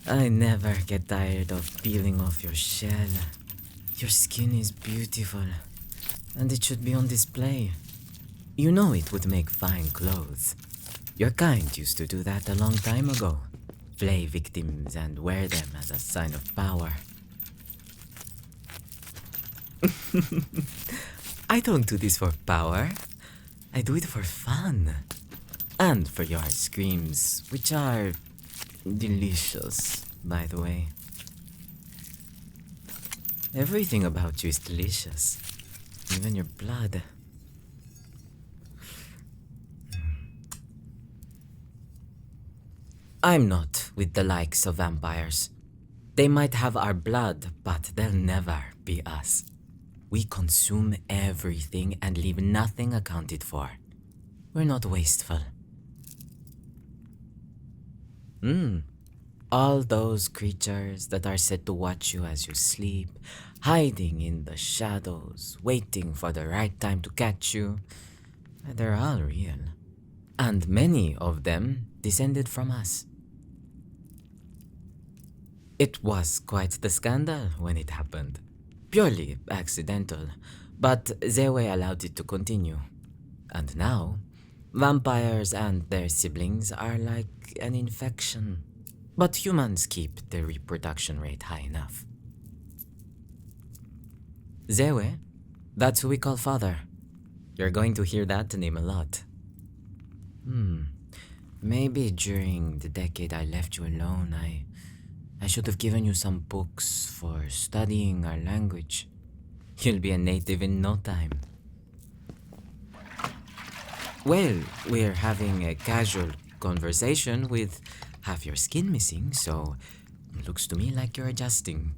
I never get tired of peeling off your shell. Your skin is beautiful, and it should be on display. You know it would make fine clothes. Your kind used to do that a long time ago. Flay victims and wear them as a sign of power. I don't do this for power. I do it for fun. And for your screams, which are delicious, by the way. Everything about you is delicious. Even your blood. I'm not with the likes of vampires. They might have our blood, but they'll never be us. We consume everything and leave nothing accounted for. We're not wasteful. All those creatures that are said to watch you as you sleep, hiding in the shadows, waiting for the right time to catch you, they're all real. And many of them descended from us. It was quite the scandal when it happened. Purely accidental, but Zewe allowed it to continue. And now, vampires and their siblings are like an infection. But humans keep the reproduction rate high enough. Zewe, that's who we call father. You're going to hear that name a lot. Maybe during the decade I left you alone, I should have given you some books for studying our language. You'll be a native in no time. Well, we're having a casual conversation with half your skin missing, so it looks to me like you're adjusting.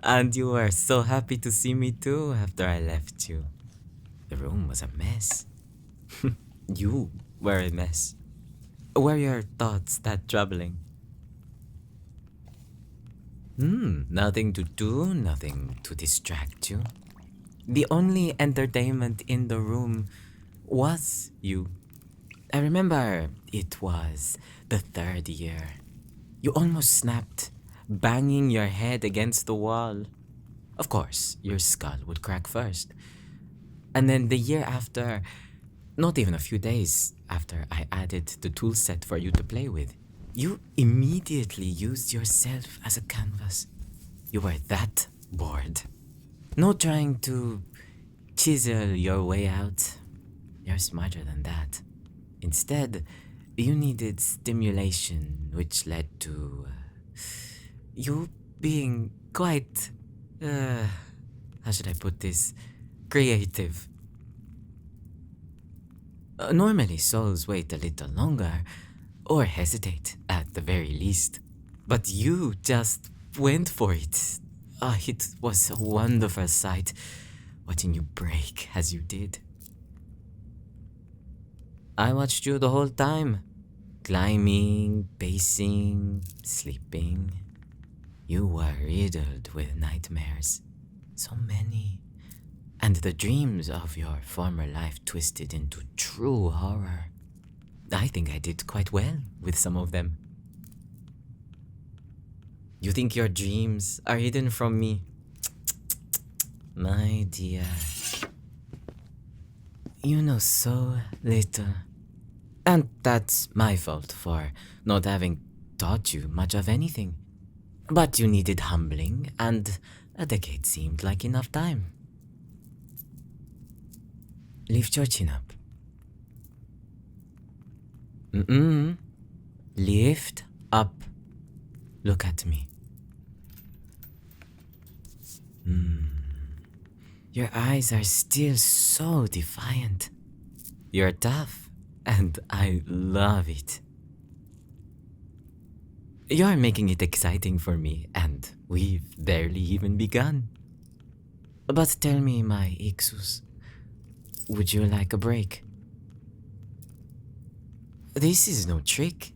And you were so happy to see me too after I left you. The room was a mess. You were a mess. Were your thoughts that troubling? Nothing to do, nothing to distract you. The only entertainment in the room was you. I remember it was the third year. You almost snapped, banging your head against the wall. Of course, your skull would crack first. And then the year after, not even a few days after I added the tool set for you to play with, you immediately used yourself as a canvas. You were that bored. No trying to chisel your way out. You're smarter than that. Instead, you needed stimulation, which led to you being quite, how should I put this, creative. Normally, souls wait a little longer, or hesitate at the very least. But you just went for it. It was a wonderful sight, watching you break as you did. I watched you the whole time, climbing, pacing, sleeping. You were riddled with nightmares, so many. And the dreams of your former life twisted into true horror. I think I did quite well with some of them. You think your dreams are hidden from me? My dear, you know so little. And that's my fault for not having taught you much of anything. But you needed humbling, and a decade seemed like enough time. Lift your chin up. Lift up. Look at me. Your eyes are still so defiant. You're tough, and I love it. You're making it exciting for me, and we've barely even begun. But tell me, my Ixus, would you like a break? This is no trick.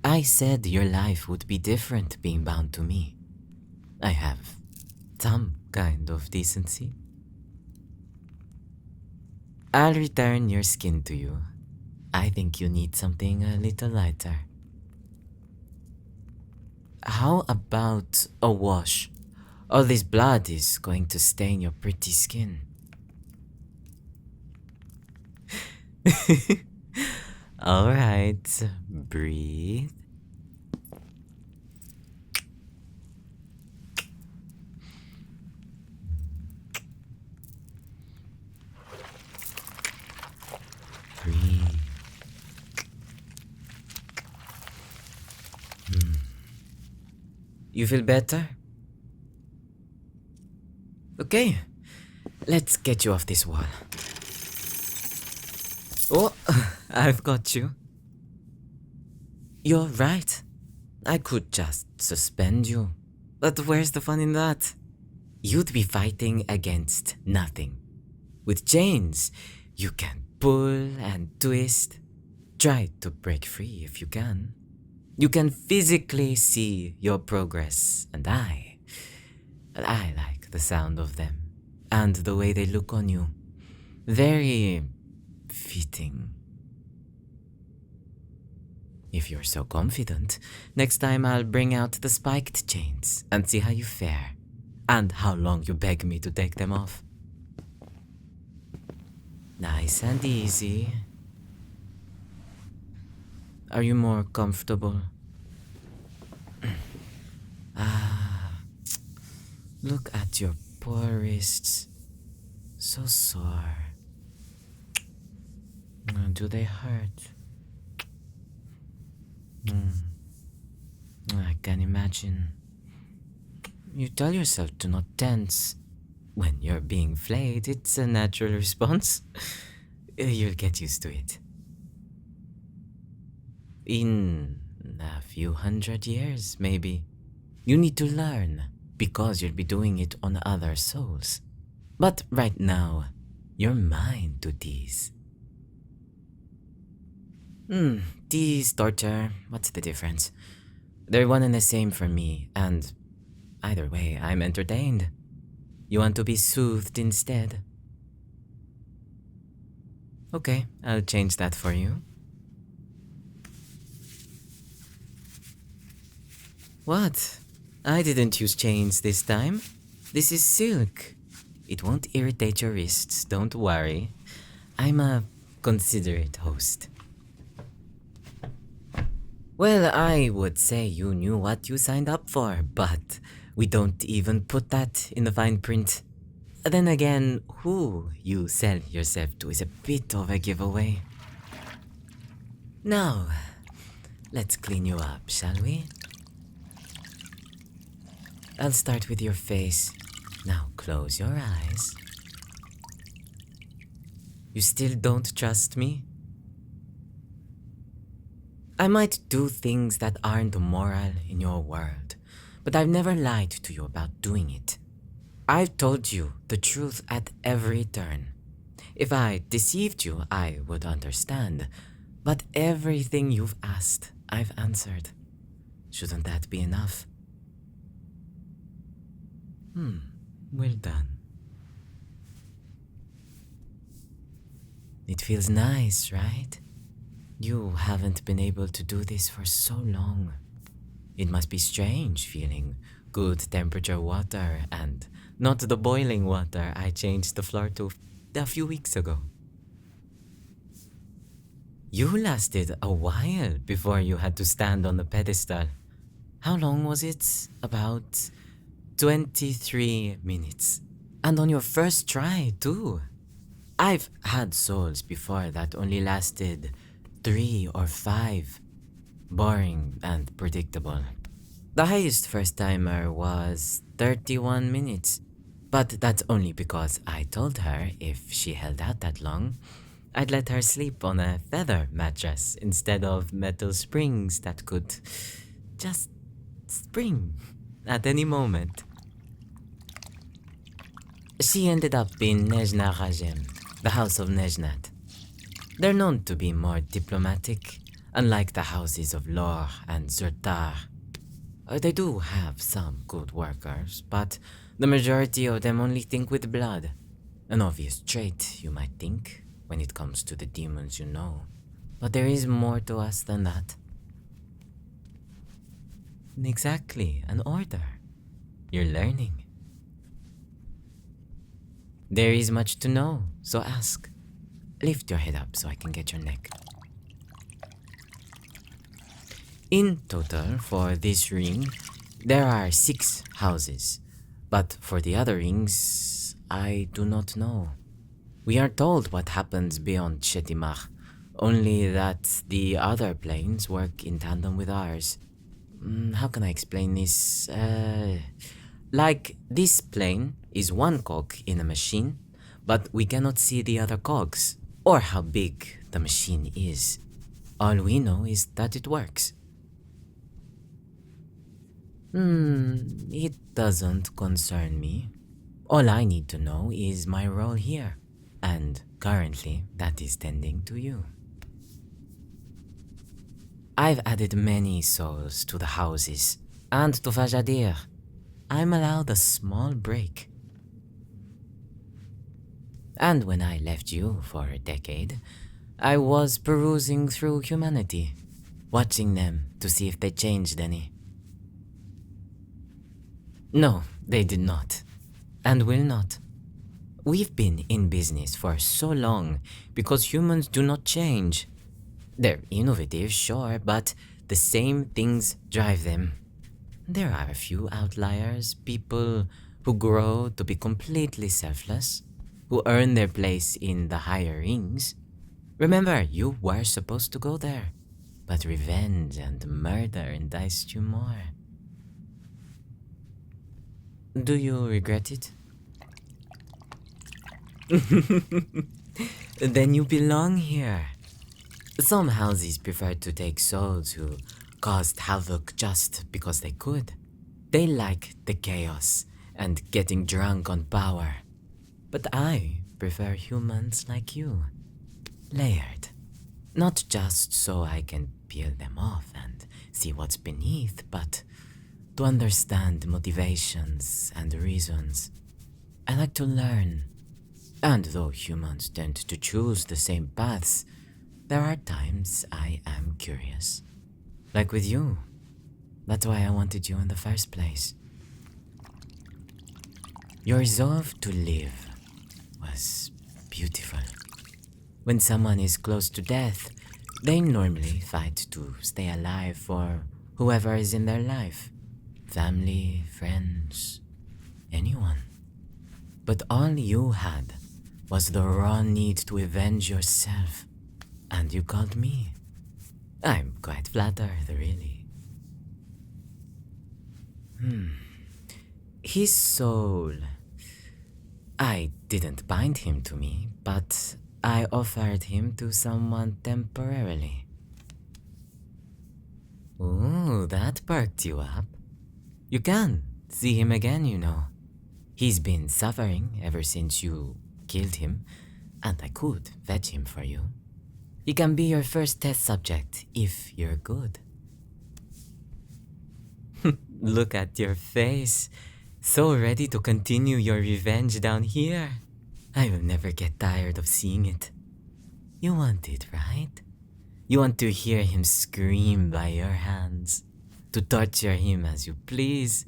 I said your life would be different being bound to me. I have some kind of decency. I'll return your skin to you. I think you need something a little lighter. How about a wash? All this blood is going to stain your pretty skin. Alright, breathe. Breathe. You feel better? Okay, let's get you off this wall. Oh, I've got you. You're right. I could just suspend you. But where's the fun in that? You'd be fighting against nothing. With chains, you can pull and twist. Try to break free if you can. You can physically see your progress, and I like the sound of them, and the way they look on you. Very fitting. If you're so confident, next time I'll bring out the spiked chains and see how you fare, and how long you beg me to take them off. Nice and easy. Are you more comfortable? Look at your poor wrists. So sore. Do they hurt? I can imagine. You tell yourself to not tense. When you're being flayed, it's a natural response. You'll get used to it. In a few 100 years, maybe. You need to learn, because you'll be doing it on other souls. But right now, you're mine to tease. Tease, torture, what's the difference? They're one and the same for me, and either way, I'm entertained. You want to be soothed instead? Okay, I'll change that for you. What? I didn't use chains this time. This is silk. It won't irritate your wrists, don't worry. I'm a considerate host. Well, I would say you knew what you signed up for, but we don't even put that in the fine print. Then again, who you sell yourself to is a bit of a giveaway. Now, let's clean you up, shall we? I'll start with your face. Now close your eyes. You still don't trust me? I might do things that aren't moral in your world, but I've never lied to you about doing it. I've told you the truth at every turn. If I deceived you, I would understand, but everything you've asked, I've answered. Shouldn't that be enough? Well done. It feels nice, right? You haven't been able to do this for so long. It must be strange feeling good temperature water and not the boiling water I changed the floor to a few weeks ago. You lasted a while before you had to stand on the pedestal. How long was it? About 23 minutes. And on your first try, too. I've had souls before that only lasted 3 or 5. Boring and predictable. The highest first timer was 31 minutes. But that's only because I told her if she held out that long, I'd let her sleep on a feather mattress instead of metal springs that could just spring at any moment. She ended up in Nezhna Rajem, the house of Nejnat. They're known to be more diplomatic, unlike the houses of Lor and Zurtar. They do have some good workers, but the majority of them only think with blood. An obvious trait, you might think, when it comes to the demons you know. But there is more to us than that. Exactly, an order. You're learning. There is much to know, so ask. Lift your head up so I can get your neck. In total, for this ring, there are 6 houses. But for the other rings, I do not know. We are told what happens beyond Sheti Makh, only that the other planes work in tandem with ours. How can I explain this? Like this plane is one cog in a machine, but we cannot see the other cogs, or how big the machine is. All we know is that it works. It doesn't concern me. All I need to know is my role here, and currently that is tending to you. I've added many souls to the houses, and to Vajadir. I'm allowed a small break. And when I left you for a decade, I was perusing through humanity, watching them to see if they changed any. No, they did not, and will not. We've been in business for so long because humans do not change. They're innovative, sure, but the same things drive them. There are a few outliers, people who grow to be completely selfless, who earn their place in the higher rings. Remember, you were supposed to go there, but revenge and murder enticed you more. Do you regret it? Then you belong here. Some houses prefer to take souls who caused havoc just because they could. They like the chaos and getting drunk on power. But I prefer humans like you. Layered. Not just so I can peel them off and see what's beneath, but to understand motivations and reasons. I like to learn. And though humans tend to choose the same paths, there are times I am curious. Like with you. That's why I wanted you in the first place. Your resolve to live was beautiful. When someone is close to death, they normally fight to stay alive for whoever is in their life. Family, friends, anyone. But all you had was the raw need to avenge yourself. And you called me. I'm quite flattered, really. His soul. I didn't bind him to me, but I offered him to someone temporarily. Ooh, that perked you up. You can see him again, you know. He's been suffering ever since you killed him, and I could fetch him for you. He can be your first test subject if you're good. Look at your face. So ready to continue your revenge down here. I will never get tired of seeing it. You want it, right? You want to hear him scream by your hands, to torture him as you please,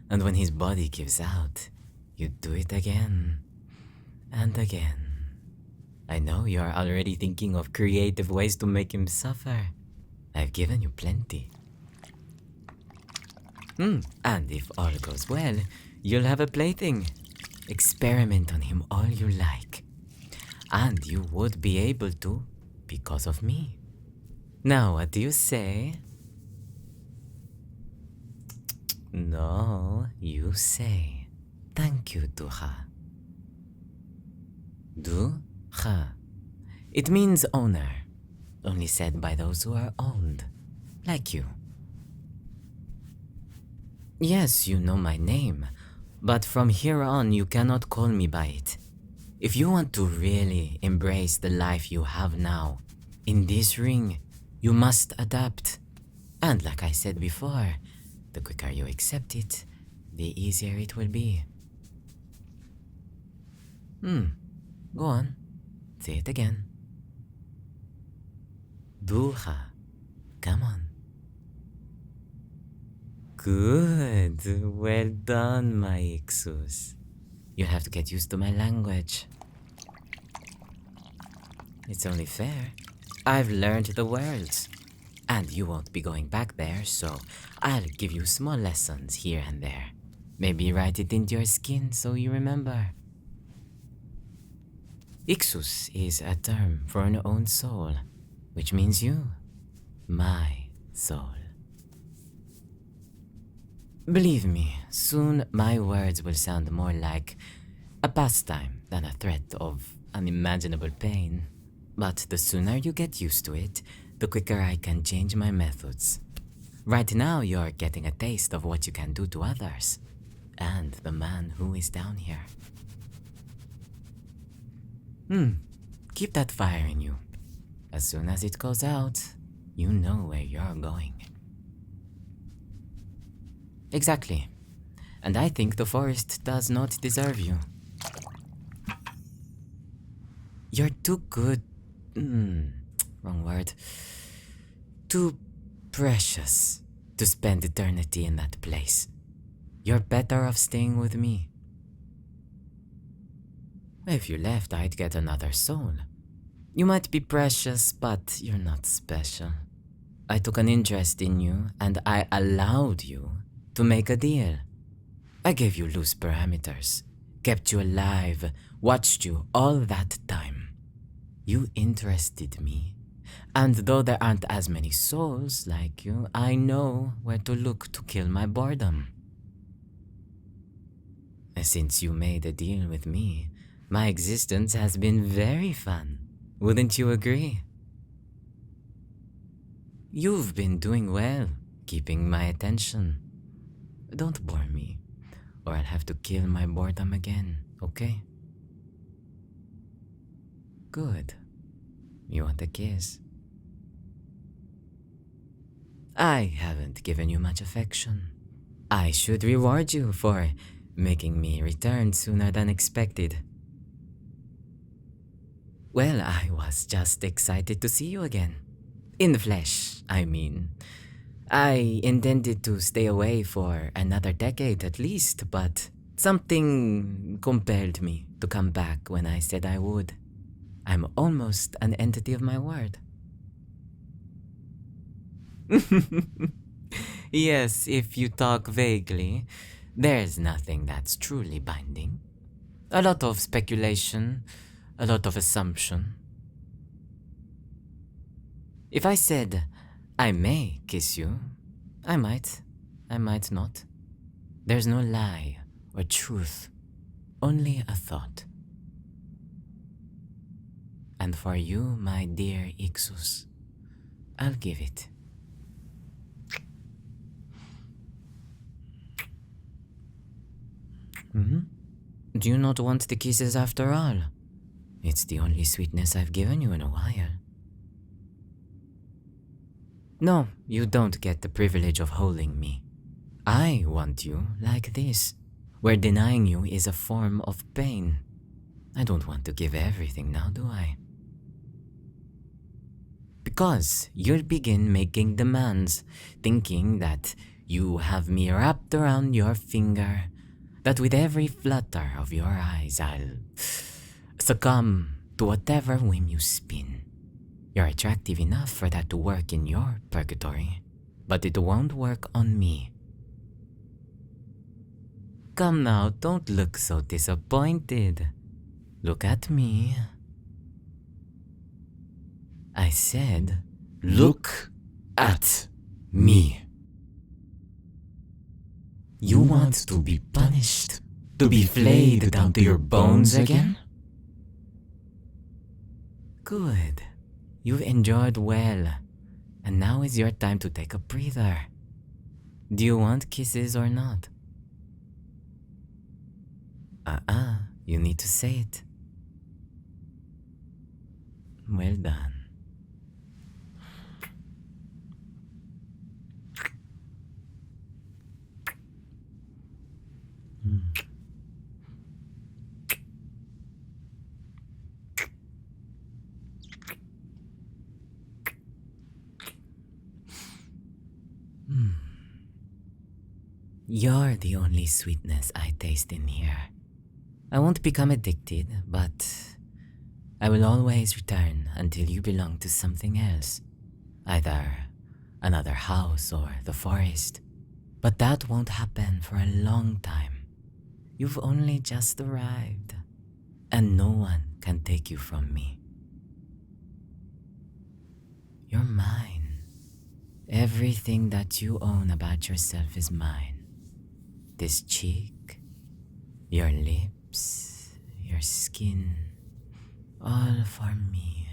and when his body gives out, you do it again and again. I know you are already thinking of creative ways to make him suffer. I've given you plenty. And if all goes well, you'll have a plaything. Experiment on him all you like. And you would be able to because of me. Now, what do you say? No, you say. Thank you, Duha. Duha. It means owner, only said by those who are owned, like you. Yes, you know my name. But from here on, you cannot call me by it. If you want to really embrace the life you have now, in this ring, you must adapt. And like I said before, the quicker you accept it, the easier it will be. Go on. Say it again. Buha. Come on. Good. Well done, my Ixus. You have to get used to my language. It's only fair. I've learned the words. And you won't be going back there, so I'll give you small lessons here and there. Maybe write it into your skin so you remember. Ixus is a term for an own soul, which means you, my soul. Believe me, soon my words will sound more like a pastime than a threat of unimaginable pain. But the sooner you get used to it, the quicker I can change my methods. Right now, you're getting a taste of what you can do to others, and the man who is down here. Keep that fire in you. As soon as it goes out, you know where you're going. Exactly. And I think the forest does not deserve you. You're too good. Wrong word. Too precious to spend eternity in that place. You're better off staying with me. If you left, I'd get another soul. You might be precious, but you're not special. I took an interest in you, and I allowed you to make a deal. I gave you loose parameters, kept you alive, watched you all that time. You interested me, and though there aren't as many souls like you, I know where to look to kill my boredom. Since you made a deal with me, my existence has been very fun. Wouldn't you agree? You've been doing well, keeping my attention. Don't bore me, or I'll have to kill my boredom again, okay? Good. You want a kiss? I haven't given you much affection. I should reward you for making me return sooner than expected. Well, I was just excited to see you again. In the flesh, I mean. I intended to stay away for another decade at least, but something compelled me to come back when I said I would. I'm almost an entity of my word. Yes, if you talk vaguely, there's nothing that's truly binding. A lot of speculation, a lot of assumption. If I said, I may kiss you, I might not. There's no lie or truth, only a thought. And for you, my dear Ixus, I'll give it. Do you not want the kisses after all? It's the only sweetness I've given you in a while. No, you don't get the privilege of holding me. I want you like this, where denying you is a form of pain. I don't want to give everything now, do I? Because you'll begin making demands, thinking that you have me wrapped around your finger, that with every flutter of your eyes I'll succumb to whatever whim you spin. You're attractive enough for that to work in your purgatory, but it won't work on me. Come now, don't look so disappointed. Look at me. I said, look at me. You want to be punished? To be flayed down to your bones again? Good. You've enjoyed well, and now is your time to take a breather. Do you want kisses or not? You need to say it. Well done. You're the only sweetness I taste in here. I won't become addicted, but I will always return until you belong to something else. Either another house or the forest. But that won't happen for a long time. You've only just arrived, and no one can take you from me. You're mine. Everything that you own about yourself is mine. This cheek, your lips, your skin, all for me.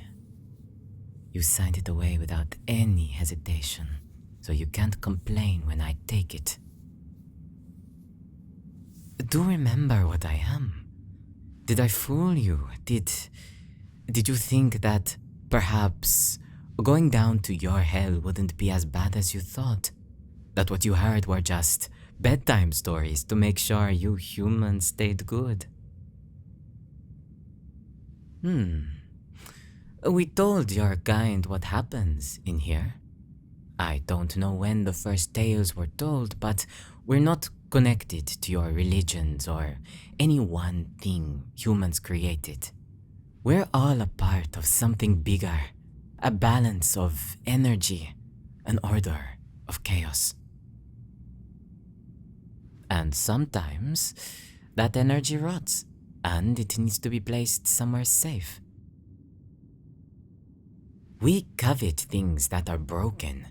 You signed it away without any hesitation, so you can't complain when I take it. Do remember what I am. Did I fool you? Did you think that perhaps going down to your hell wouldn't be as bad as you thought? That what you heard were just bedtime stories to make sure you humans stayed good? We told your kind what happens in here. I don't know when the first tales were told, but we're not connected to your religions or any one thing humans created. We're all a part of something bigger, a balance of energy, an order of chaos. And sometimes that energy rots, and it needs to be placed somewhere safe. We covet things that are broken.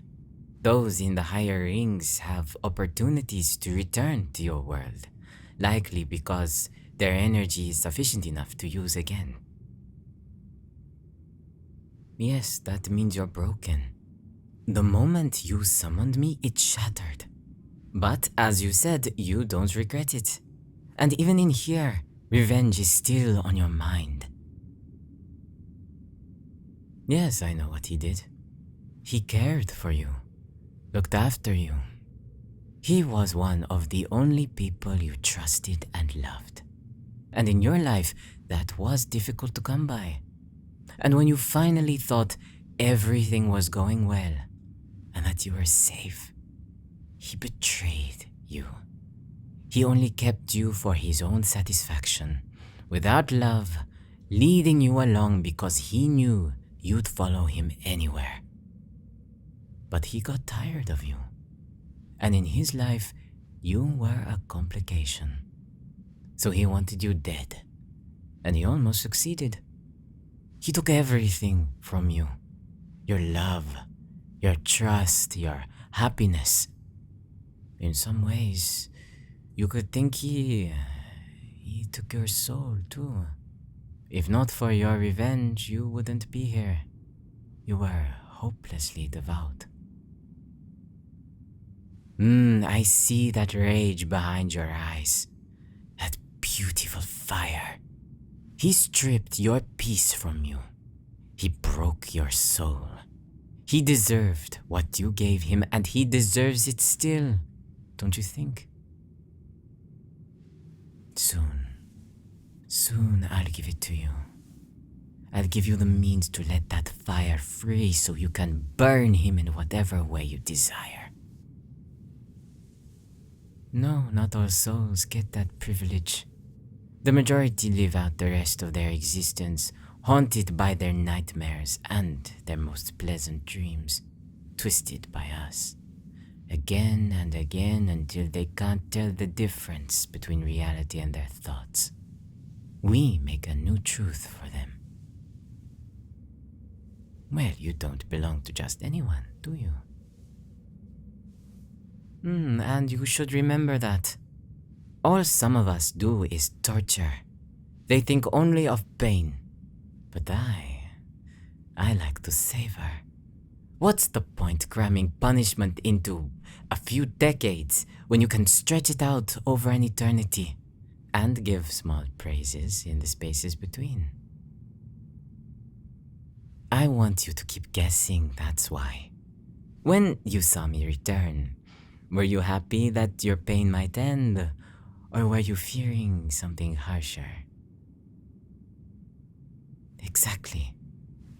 Those in the higher rings have opportunities to return to your world, likely because their energy is sufficient enough to use again. Yes, that means you're broken. The moment you summoned me, it shattered. But as you said, you don't regret it. And even in here, revenge is still on your mind. Yes, I know what he did. He cared for you, looked after you. He was one of the only people you trusted and loved. And in your life, that was difficult to come by. And when you finally thought everything was going well and that you were safe, he betrayed you. He only kept you for his own satisfaction, without love, leading you along because he knew you'd follow him anywhere. But he got tired of you. And in his life, you were a complication. So he wanted you dead. And he almost succeeded. He took everything from you. Your love, your trust, your happiness. In some ways, you could think he took your soul too. If not for your revenge, you wouldn't be here. You were hopelessly devout. I see that rage behind your eyes. That beautiful fire. He stripped your peace from you. He broke your soul. He deserved what you gave him, and he deserves it still, don't you think? Soon I'll give it to you. I'll give you the means to let that fire free so you can burn him in whatever way you desire. No, not all souls get that privilege. The majority live out the rest of their existence haunted by their nightmares and their most pleasant dreams, twisted by us, again and again until they can't tell the difference between reality and their thoughts. We make a new truth for them. Well, you don't belong to just anyone, do you? And you should remember that. All some of us do is torture. They think only of pain. But I like to savor. What's the point cramming punishment into a few decades when you can stretch it out over an eternity? and give small praises in the spaces between. I want you to keep guessing, that's why. When you saw me return, were you happy that your pain might end, or were you fearing something harsher? Exactly.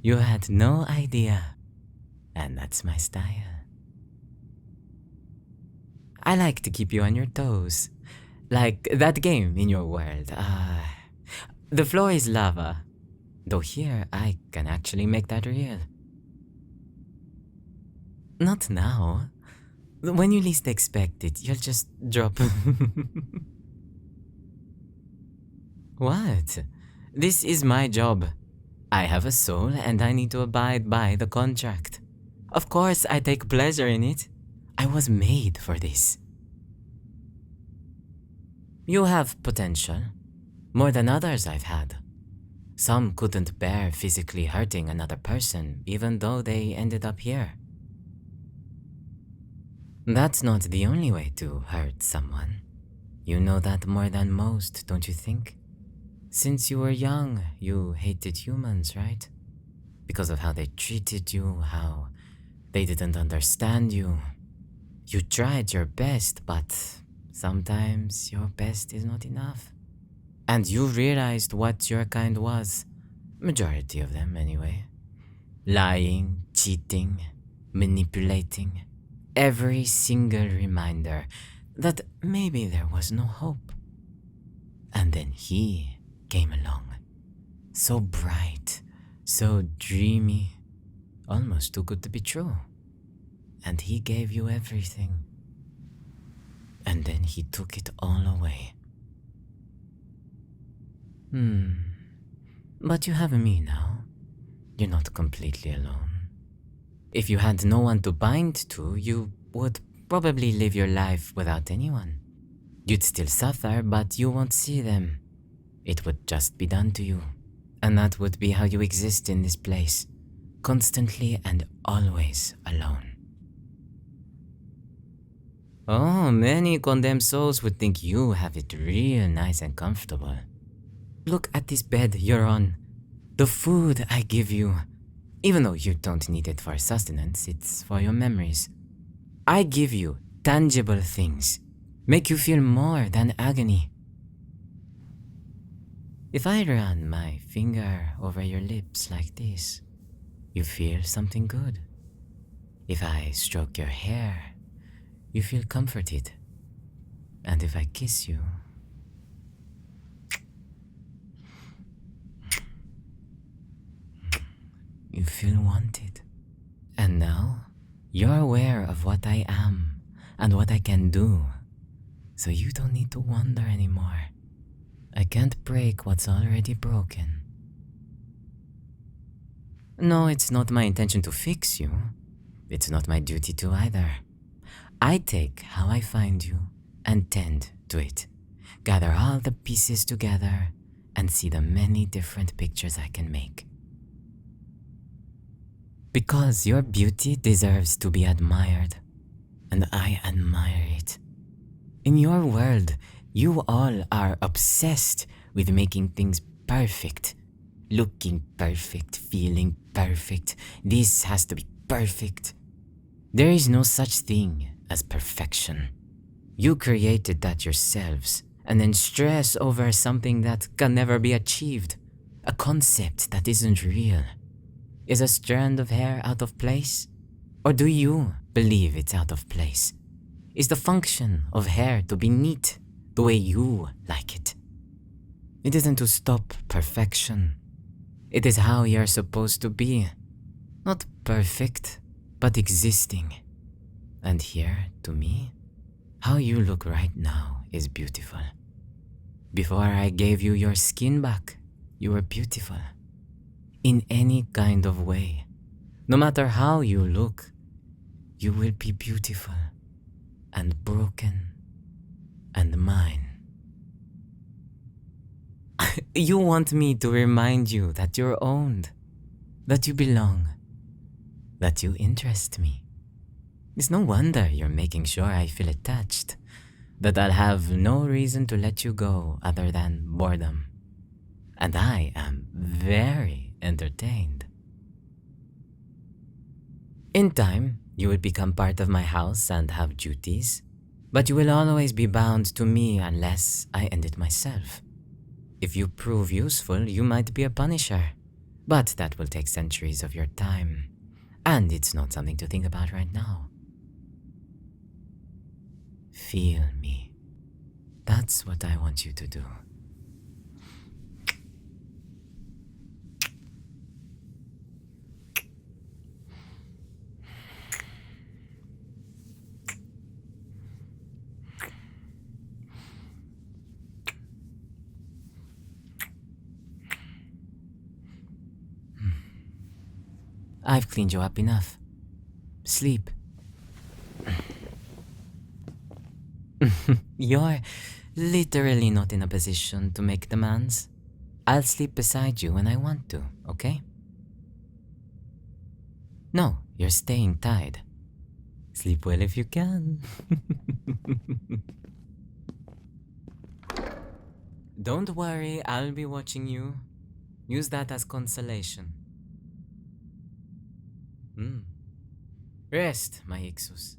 You had no idea, and that's my style. I like to keep you on your toes, like that game in your world. The floor is lava, though here I can actually make that real. Not now. When you least expect it, you'll just drop. What? This is my job. I have a soul and I need to abide by the contract. Of course, I take pleasure in it. I was made for this. You have potential. More than others I've had. Some couldn't bear physically hurting another person, even though they ended up here. That's not the only way to hurt someone. You know that more than most, don't you think? Since you were young, you hated humans, right? Because of how they treated you, how they didn't understand you. You tried your best, but sometimes your best is not enough. And you realized what your kind was. Majority of them, anyway. Lying, cheating, manipulating. Every single reminder that maybe there was no hope. And then he came along. So bright, so dreamy, almost too good to be true. And he gave you everything. And then he took it all away. But you have me now. You're not completely alone. If you had no one to bind to, you would probably live your life without anyone. You'd still suffer, but you won't see them. It would just be done to you. And that would be how you exist in this place, constantly and always alone. Oh, many condemned souls would think you have it real nice and comfortable. Look at this bed you're on. The food I give you. Even though you don't need it for sustenance, it's for your memories. I give you tangible things. Make you feel more than agony. If I run my finger over your lips like this, you feel something good. If I stroke your hair, you feel comforted. And if I kiss you, you feel wanted. And now, you're aware of what I am and what I can do, so you don't need to wonder anymore. I can't break what's already broken. No, it's not my intention to fix you. It's not my duty to either. I take how I find you and tend to it. Gather all the pieces together and see the many different pictures I can make. Because your beauty deserves to be admired, and I admire it. In your world, you all are obsessed with making things perfect. Looking perfect, feeling perfect. This has to be perfect. There is no such thing as perfection. You created that yourselves, and then stress over something that can never be achieved. A concept that isn't real. Is a strand of hair out of place? Or do you believe it's out of place? Is the function of hair to be neat the way you like it? It isn't to stop perfection. It is how you're supposed to be. Not perfect, but existing. And here, to me, how you look right now is beautiful. Before I gave you your skin back, you were beautiful. In any kind of way. No matter how you look, you will be beautiful and broken and mine. You want me to remind you that you're owned, that you belong, that you interest me. It's no wonder you're making sure I feel attached. that I'll have no reason to let you go other than boredom. And I am very entertained. In time, you will become part of my house and have duties, but you will always be bound to me unless I end it myself. If you prove useful, you might be a punisher, but that will take centuries of your time, and it's not something to think about right now. Feel me. That's what I want you to do. I've cleaned you up enough. Sleep. You're literally not in a position to make demands. I'll sleep beside you when I want to, okay? No, you're staying tied. Sleep well if you can. Don't worry, I'll be watching you. Use that as consolation. Rest, my Ixus.